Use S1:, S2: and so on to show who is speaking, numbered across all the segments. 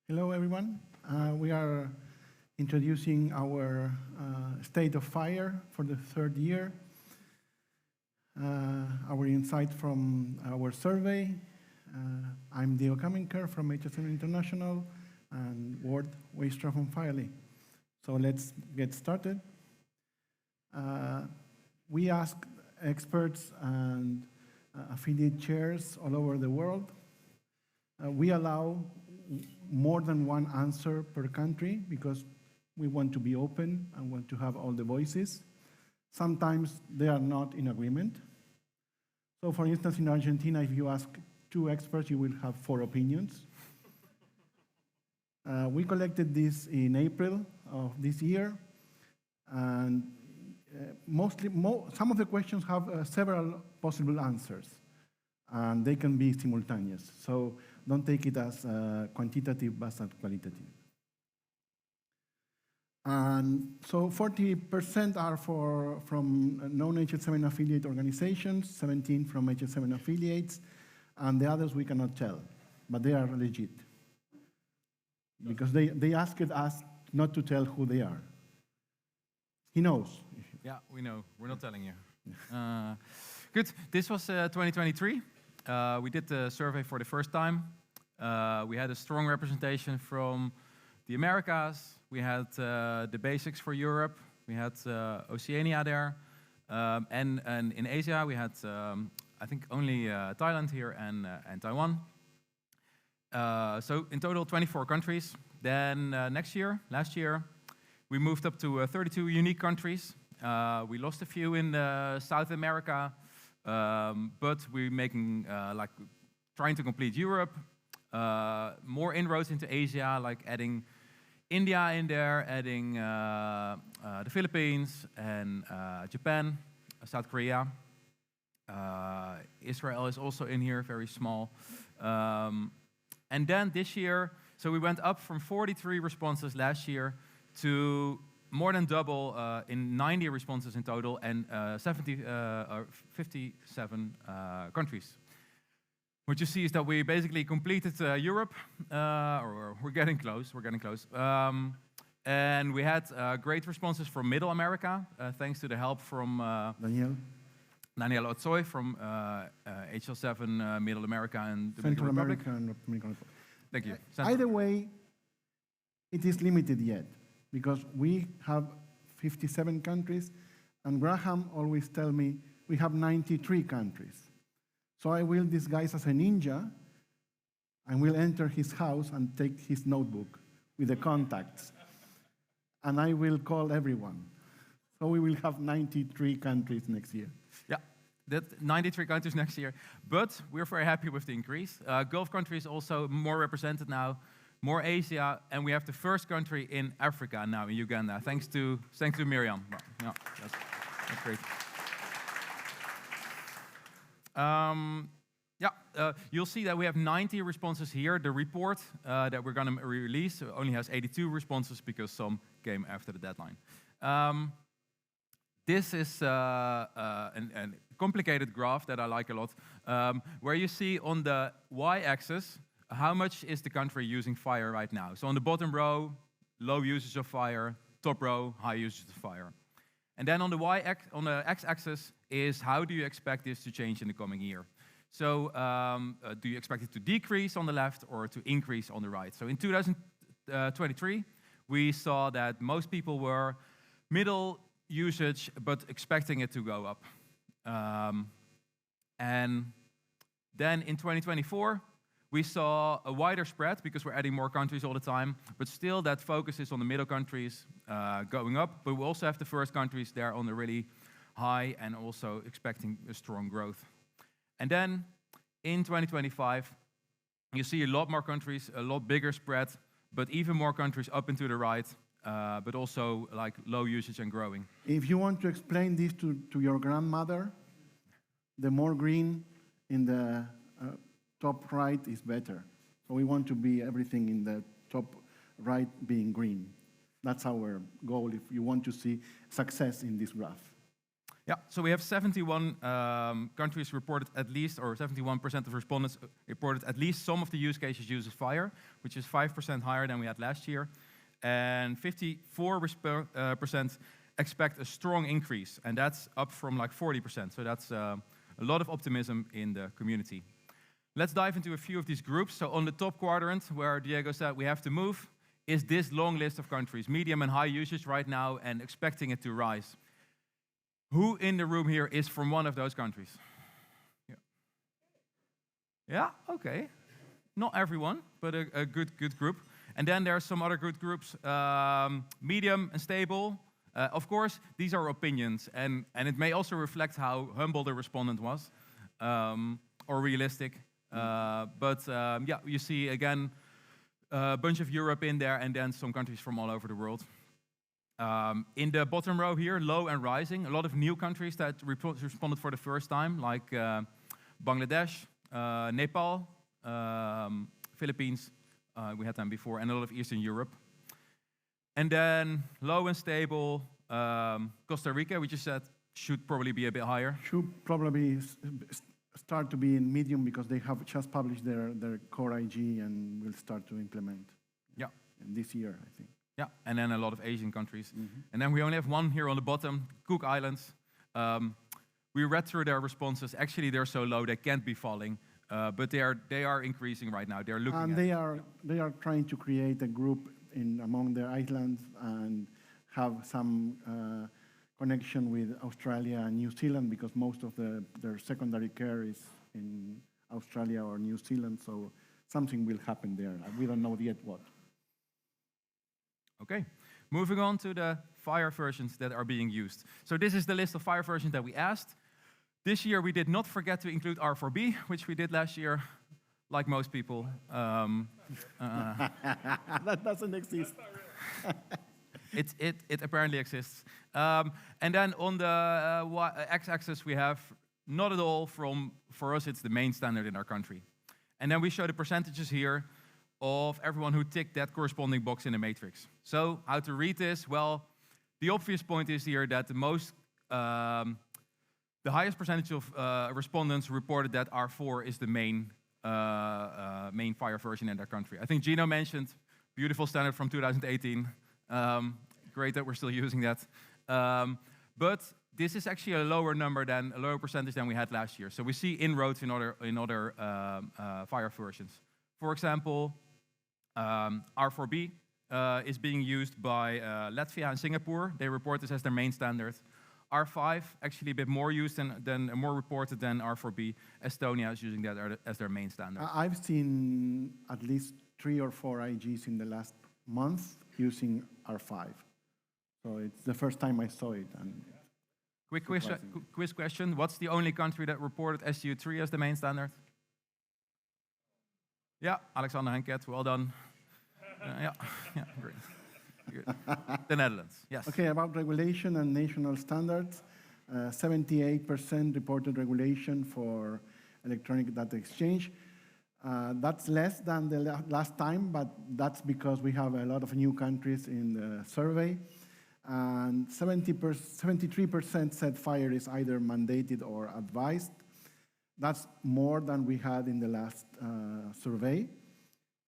S1: Hello, everyone. We are introducing our State of FHIR for the third year. Our insight from our survey. I'm Kaminker from HL7 International and Weistra from FHIR. So let's get started. We asked experts and affiliate chairs all over the world. We allow more than one answer per country because we want to be open and want to have all the voices. Sometimes they are not in agreement. So for instance, in Argentina, if you ask 2 experts, you will have 4 opinions. We collected this in April of this year, and some of the questions have several possible answers, and they can be simultaneous. So don't take it as quantitative, but as qualitative. And so 40% are from non-HL7 affiliate organizations, 17 from HL7 affiliates, and the others we cannot tell, but they are legit. Because they asked us not to tell who they are. He knows.
S2: Yeah, we know. We're not telling you. Good. This was 2023. We did the survey for the first time. We had a strong representation from the Americas. We had the basics for Europe. We had Oceania there. And in Asia, we had, I think, only Thailand here and Taiwan. So in total, 24 countries. Then last year, we moved up to 32 unique countries. We lost a few in South America. But we're making, trying to complete Europe, more inroads into Asia, like adding India in there, adding the Philippines and Japan, South Korea. Israel is also in here, very small. And then this year, so we went up from 43 responses last year to more than double in 90 responses in total and 57 countries. What you see is that we basically completed Europe, or we're getting close, and we had great responses from Middle America, thanks to the help from Daniel Otsoy from HL7 Middle America and
S1: Central America and Dominican Republic.
S2: Thank you.
S1: Either way, it is limited yet, because we have 57 countries, and Graham always tells me we have 93 countries. So I will disguise as a ninja, and will enter his house and take his notebook with the contacts, and I will call everyone. So we will have 93 countries next year.
S2: Yeah, that 93 countries next year. But we're very happy with the increase. Gulf countries also more represented now. More Asia, and we have the first country in Africa now, in Uganda, thanks to Miriam. Well, yeah, that's great. You'll see that we have 90 responses here. The report that we're going to release only has 82 responses because some came after the deadline. This is a complicated graph that I like a lot, where you see on the y-axis how much is the country using FHIR right now. So on the bottom row, low usage of FHIR, top row, high usage of FHIR. And then on the x-axis is how do you expect this to change in the coming year. So do you expect it to decrease on the left or to increase on the right? So in 2023, we saw that most people were middle usage, but expecting it to go up. And then in 2024, we saw a wider spread because we're adding more countries all the time, but still that focus is on the middle countries going up, but we also have the first countries there on the really high and also expecting a strong growth. And then in 2025, you see a lot more countries, a lot bigger spread, but even more countries up and to the right, but also like low usage and growing.
S1: If you want to explain this to your grandmother, the more green in the top right is better. So we want to be everything in the top right being green. That's our goal if you want to see success in this graph.
S2: Yeah, so we have 71 countries reported at least, or 71% of respondents reported at least some of the use cases uses FHIR, which is 5% higher than we had last year. And 54% expect a strong increase, and that's up from like 40%. So that's a lot of optimism in the community. Let's dive into a few of these groups. So on the top quadrant, where Diego said we have to move, is this long list of countries, medium and high usage right now, and expecting it to rise. Who in the room here is from one of those countries? Yeah, yeah? Okay. Not everyone, but a good group. And then there are some other good groups, medium and stable. Of course, these are opinions, and it may also reflect how humble the respondent was, or realistic. Yeah, you see again a bunch of Europe in there, and then some countries from all over the world. In the bottom row here, low and rising, a lot of new countries that responded for the first time, like Bangladesh, Nepal, Philippines, we had them before, and a lot of Eastern Europe. And then low and stable, Costa Rica, we just said should probably be a bit higher.
S1: Should probably start to be in medium because they have just published their core IG and will start to implement.
S2: Yeah.
S1: This year, I think.
S2: Yeah, and then a lot of Asian countries. And then we only have one here on the bottom, Cook Islands. We read through their responses. Actually, they're so low they can't be falling, but they are increasing right now. They're looking. And
S1: they are trying to create a group among their islands and have some connection with Australia and New Zealand because most of their secondary care is in Australia or New Zealand. So something will happen there. We don't know yet what.
S2: Okay, moving on to the FHIR versions that are being used. So this is the list of FHIR versions that we asked. This year we did not forget to include R4B, which we did last year, like most people.
S1: That doesn't exist.
S2: It apparently exists. And then on the x-axis we have not at all for us it's the main standard in our country. And then we show the percentages here of everyone who ticked that corresponding box in the matrix. So how to read this? Well, the obvious point is here that the highest percentage of respondents reported that R4 is the main FHIR version in their country. I think Gino mentioned beautiful standard from 2018. Great that we're still using that. But this is actually a lower percentage than we had last year. So we see inroads in other FHIR versions. For example, R4B is being used by Latvia and Singapore. They report this as their main standard. R5, actually a bit more used more reported than R4B. Estonia is using that as their main standard.
S1: I've seen at least 3 or 4 IGs in the last month using R5. So it's the first time I saw it. And
S2: quiz question. What's the only country that reported SU3 as the main standard? Yeah, Alexander Henket, well done. Yeah, great. Good. The Netherlands, yes.
S1: Okay, about regulation and national standards, 78% reported regulation for electronic data exchange. That's less than the last time, but that's because we have a lot of new countries in the survey. And 73% said FHIR is either mandated or advised. That's more than we had in the last survey.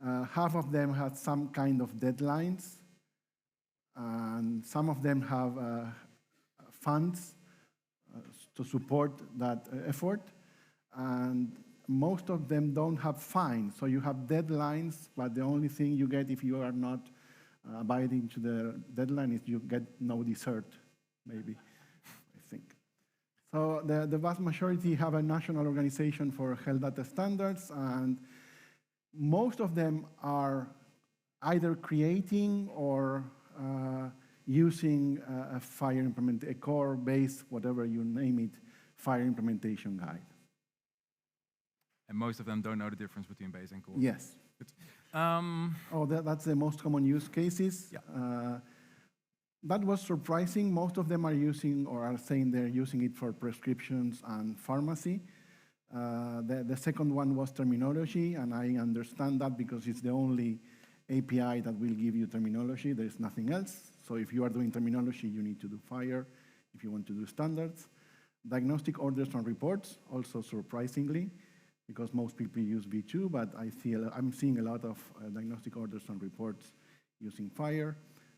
S1: Half of them had some kind of deadlines, and some of them have funds to support that effort, and most of them don't have fines. So you have deadlines, but the only thing you get if you are not abiding to the deadline is you get no dessert, maybe, I think. So the vast majority have a national organization for health data standards, and most of them are either creating or using a FHIR a core-based, whatever you name it, FHIR implementation guide.
S2: And most of them don't know the difference between base and core.
S1: Yes. That's the most common use cases.
S2: Yeah.
S1: That was surprising. Most of them are using or are saying they're using it for prescriptions and pharmacy. The second one was terminology, and I understand that because it's the only API that will give you terminology. There's nothing else. So if you are doing terminology, you need to do FHIR if you want to do standards. Diagnostic orders and reports, also surprisingly, because most people use V2, but I'm seeing a lot of diagnostic orders and reports using FHIR.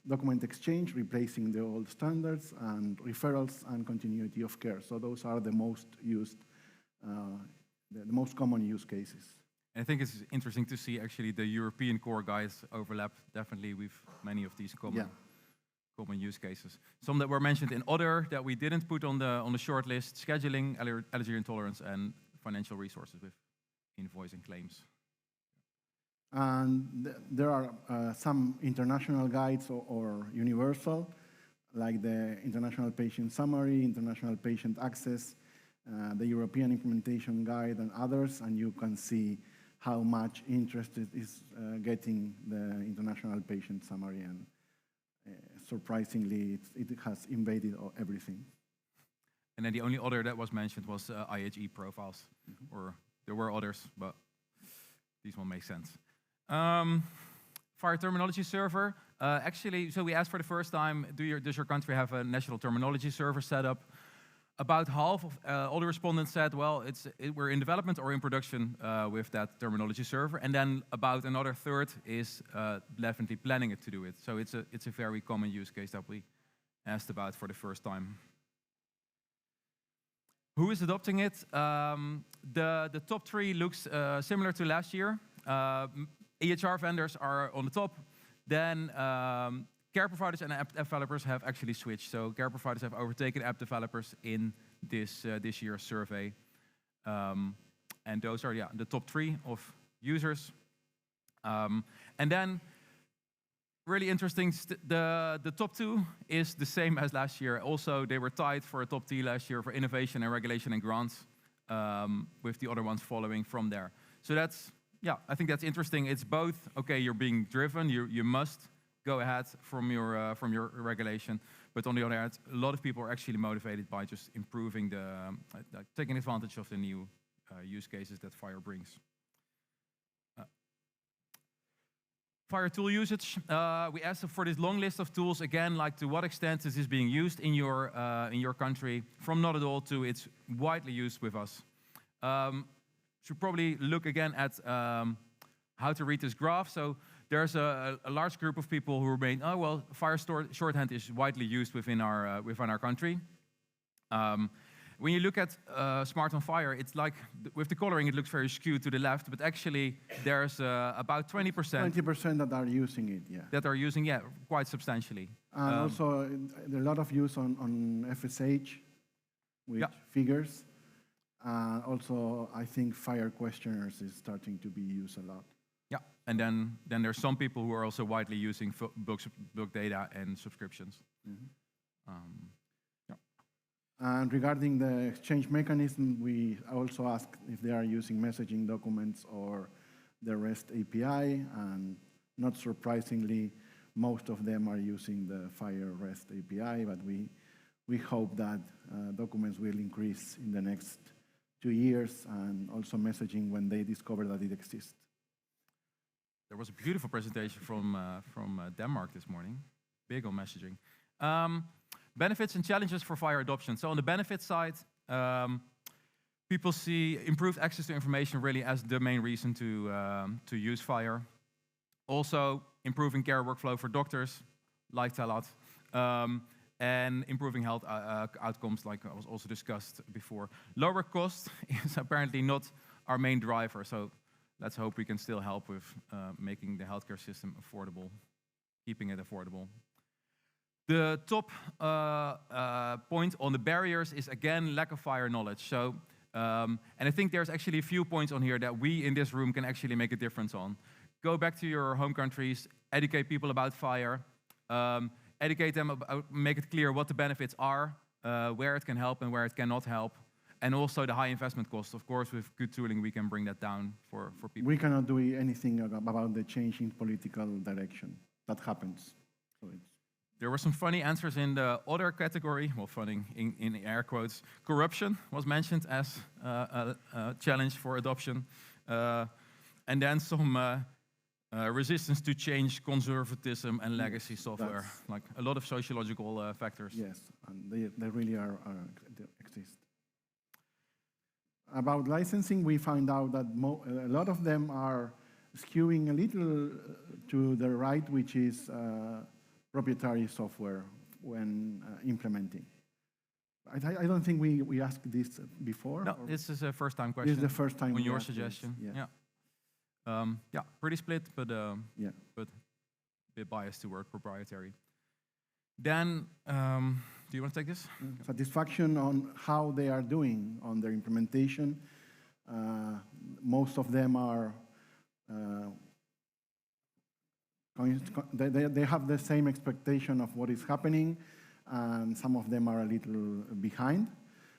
S1: Document exchange, replacing the old standards, and referrals and continuity of care. So those are the most used, the most common use cases.
S2: I think it's interesting to see actually the European core guides overlap definitely with many of these common use cases. Some that were mentioned in other that we didn't put on the short list: scheduling, allergy intolerance, and financial resources with invoicing claims.
S1: And there are some international guides or universal, like the International Patient Summary, International Patient Access, the European Implementation Guide, and others, and you can see how much interest it is getting the International Patient Summary, and surprisingly, it has invaded everything.
S2: And then the only other that was mentioned was IHE profiles, or there were others, but these one makes sense. FHIR terminology server. Actually, so we asked for the first time, does your country have a national terminology server set up? About half of all the respondents said, well, we're in development or in production with that terminology server. And then about another third is definitely planning to do it. So it's a very common use case that we asked about for the first time. Who is adopting it? The top 3 looks similar to last year. EHR vendors are on the top. Then care providers and app developers have actually switched. So care providers have overtaken app developers in this year's survey. And those are the top 3 of users. And then really interesting, the top 2 is the same as last year. Also, they were tied for a top 2 last year for innovation and regulation and grants, with the other ones following from there. So that's, I think that's interesting. It's both, okay, you're being driven, you must go ahead from your regulation, but on the other hand, a lot of people are actually motivated by just improving taking advantage of the new use cases that FHIR brings. FHIR tool usage. We asked for this long list of tools again, like to what extent is this being used in your country, from not at all to it's widely used with us. Should probably look again at how to read this graph. So there's a large group of people who remain, oh well, FHIR shorthand is widely used within our country. When you look at Smart on FHIR, it's like with the coloring, it looks very skewed to the left, but actually there's about 20%.
S1: 20% that are using it, yeah.
S2: That are using, quite substantially.
S1: Also, there are a lot of use on FSH with figures. Also, I think FHIR questionnaires is starting to be used a lot.
S2: Yeah, and then there's some people who are also widely using bulk data and subscriptions.
S1: And regarding the exchange mechanism, we also asked if they are using messaging documents or the REST API, and not surprisingly, most of them are using the FHIR REST API, but we hope that documents will increase in the next 2 years, and also messaging when they discover that it exists.
S2: There was a beautiful presentation from Denmark this morning, big on messaging. Benefits and challenges for FHIR adoption. So on the benefit side, people see improved access to information really as the main reason to use FHIR. Also, improving care workflow for doctors, like Talat, and improving health outcomes, like was also discussed before. Lower cost is apparently not our main driver, so let's hope we can still help with making the healthcare system affordable, keeping it affordable. The top point on the barriers is, again, lack of FHIR knowledge. So, and I think there's actually a few points on here that we in this room can actually make a difference on. Go back to your home countries, educate people about FHIR, educate them about, make it clear what the benefits are, where it can help and where it cannot help, and also the high investment cost. Of course, with good tooling, we can bring that down for people.
S1: We cannot do anything about the change in political direction. That happens. So
S2: there were some funny answers in the other category. Well, funny in air quotes. Corruption was mentioned as a challenge for adoption. And then some resistance to change, conservatism, and legacy software. Like a lot of sociological factors.
S1: Yes, and they really exist. About licensing, we find out that a lot of them are skewing a little to the right, which is proprietary software when implementing. I don't think we asked this before.
S2: No, this is a first-time question.
S1: This is the first time.
S2: On your suggestion, yeah, pretty split, but a bit biased toward proprietary. Dan, do you want to take this?
S1: Satisfaction on how they are doing on their implementation. Most of them are, they have the same expectation of what is happening, and some of them are a little behind,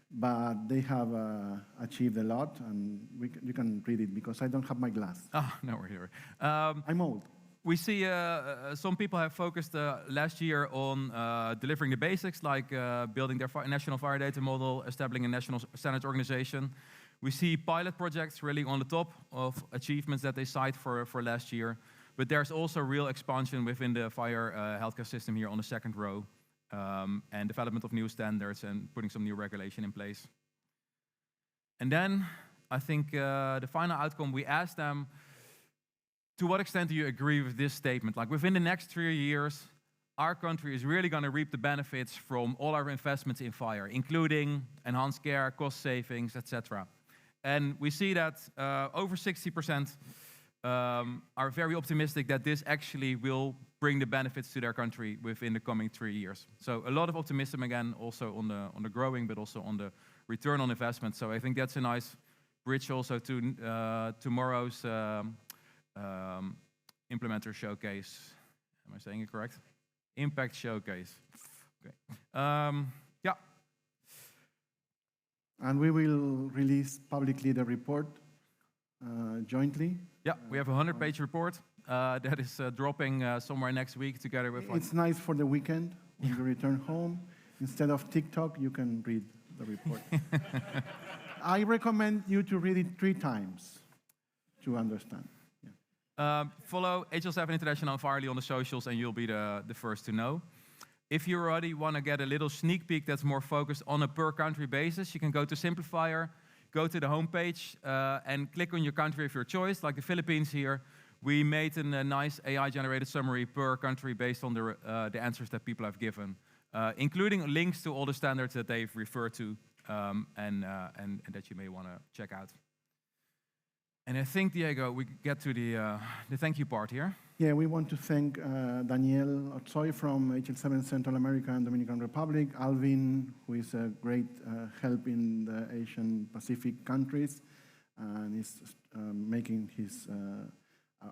S1: but they have achieved a lot, and you can read it because I don't have my glass.
S2: Oh, no, we're here.
S1: I'm old.
S2: We see some people have focused last year on delivering the basics, like building their national fire data model, establishing a national standards organization. We see pilot projects really on the top of achievements that they cite for last year. But there's also real expansion within the fire healthcare system here on the second row, and development of new standards and putting some new regulation in place. And then I think the final outcome, we asked them, to what extent do you agree with this statement? Like within the next 3 years, our country is really going to reap the benefits from all our investments in fire, including enhanced care, cost savings, etc. And we see that over 60% are very optimistic that this actually will bring the benefits to their country within the coming 3 years. So a lot of optimism again, also on the growing, but also on the return on investment. So I think that's a nice bridge also to tomorrow's implementer showcase. Am I saying it correct? Impact showcase. Okay. Yeah.
S1: And we will release publicly the report jointly.
S2: Yeah, we have a 100-page report that is dropping somewhere next week together with...
S1: It's nice for the weekend when you return home. Instead of TikTok, you can read the report. I recommend you to read it 3 times to understand.
S2: Follow HL7 International and FHIR on the socials, and you'll be the first to know. If you already want to get a little sneak peek that's more focused on a per country basis, you can go to Simplifier, go to the homepage, and click on your country of your choice, like the Philippines here. We made a nice AI-generated summary per country based on the answers that people have given, including links to all the standards that they've referred to and that you may want to check out. And I think, Diego, we get to the thank you part here.
S1: Yeah, we want to thank Daniel Otsoy from HL7 Central America and Dominican Republic, Alvin, who is a great help in the Asian Pacific countries, and is making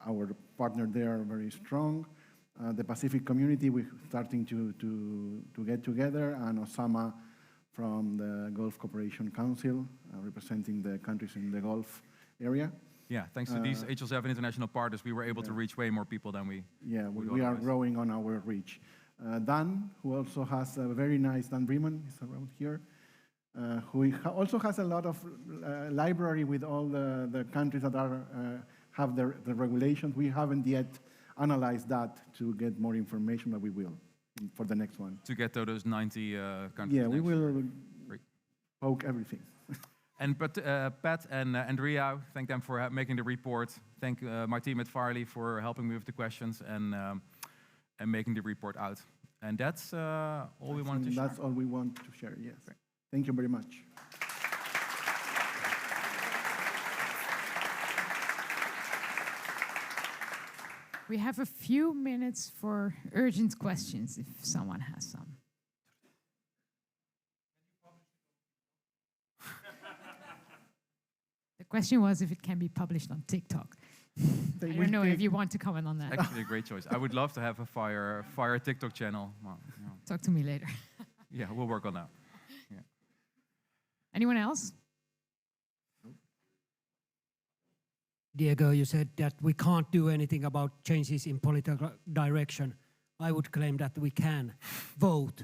S1: our partner there very strong. The Pacific community, we're starting to get together, and Osama from the Gulf Cooperation Council, representing the countries in the Gulf area.
S2: Yeah, thanks to these HL7 international partners, we were able to reach way more people than we...
S1: Yeah, we are growing on our reach. Dan, who also has a very nice, Dan Breman is around here, who also has a lot of library with all the countries that have the regulations. We haven't yet analyzed that to get more information, but we will for the next one.
S2: To get to those 90 countries.
S1: Yeah, we will poke everything.
S2: And Pat and Andrea, thank them for making the report. Thank my team at FHIR for helping me with the questions and making the report out. And that's all we wanted to share.
S1: That's all we want to share, yes. Great. Thank you very much.
S3: We have a few minutes for urgent questions, if someone has some. The question was if it can be published on TikTok. I don't know if you want to comment on that.
S2: Actually, a great choice. I would love to have a FHIR TikTok channel. Well, yeah.
S3: Talk to me later.
S2: Yeah, we'll work on that. Yeah.
S3: Anyone else?
S4: Diego, you said that we can't do anything about changes in political direction. I would claim that we can vote.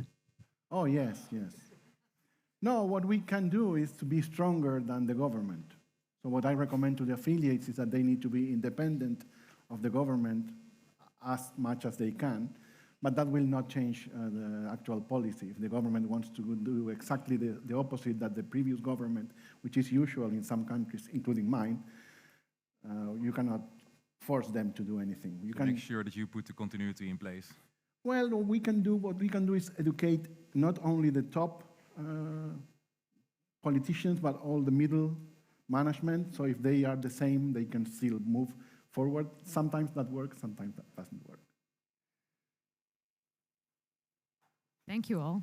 S1: Oh, yes, yes. No, what we can do is to be stronger than the government. So what I recommend to the affiliates is that they need to be independent of the government as much as they can. But that will not change the actual policy. If the government wants to do exactly the opposite that the previous government, which is usual in some countries, including mine, you cannot force them to do anything. You can
S2: make sure that you put the continuity in place.
S1: Well, what we can do is educate not only the top politicians, but all the middle management. So if they are the same, they can still move forward. Sometimes that works, sometimes that doesn't work.
S3: Thank you all.